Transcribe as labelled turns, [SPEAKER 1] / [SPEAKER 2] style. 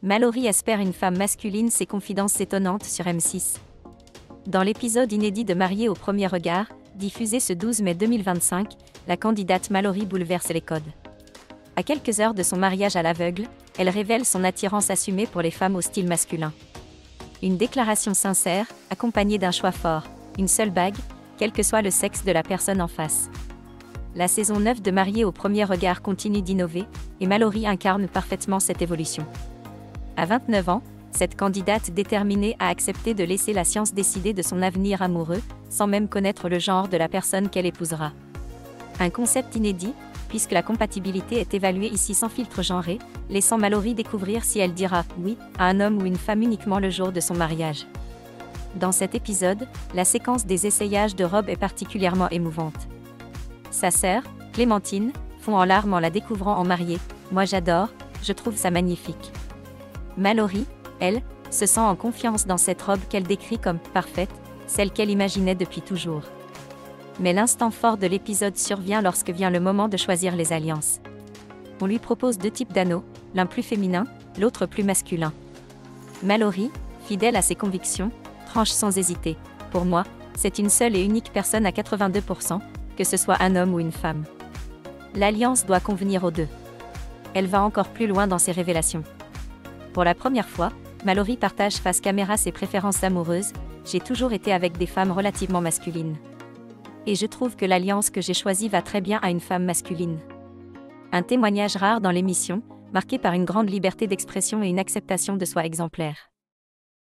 [SPEAKER 1] Mallory espère une femme masculine, ses confidences étonnantes sur M6. Dans l'épisode inédit de Mariée au premier regard, diffusé ce 12 mai 2025, la candidate Mallory bouleverse les codes. À quelques heures de son mariage à l'aveugle, elle révèle son attirance assumée pour les femmes au style masculin. Une déclaration sincère, accompagnée d'un choix fort, une seule bague, quel que soit le sexe de la personne en face. La saison 9 de Mariée au premier regard continue d'innover, et Mallory incarne parfaitement cette évolution. À 29 ans, cette candidate déterminée a accepté de laisser la science décider de son avenir amoureux, sans même connaître le genre de la personne qu'elle épousera. Un concept inédit, puisque la compatibilité est évaluée ici sans filtre genré, laissant Mallory découvrir si elle dira « oui » à un homme ou une femme uniquement le jour de son mariage. Dans cet épisode, la séquence des essayages de robes est particulièrement émouvante. Sa sœur, Clémentine, fond en larmes en la découvrant en mariée. « Moi j'adore, je trouve ça magnifique ». Mallory, elle, se sent en confiance dans cette robe qu'elle décrit comme « parfaite », celle qu'elle imaginait depuis toujours. Mais l'instant fort de l'épisode survient lorsque vient le moment de choisir les alliances. On lui propose 2 types d'anneaux, l'un plus féminin, l'autre plus masculin. Mallory, fidèle à ses convictions, tranche sans hésiter. Pour moi, c'est une seule et unique personne à 82%, que ce soit un homme ou une femme. L'alliance doit convenir aux deux. Elle va encore plus loin dans ses révélations. Pour la première fois, Mallory partage face caméra ses préférences amoureuses. J'ai toujours été avec des femmes relativement masculines. Et je trouve que l'alliance que j'ai choisie va très bien à une femme masculine. Un témoignage rare dans l'émission, marqué par une grande liberté d'expression et une acceptation de soi exemplaire.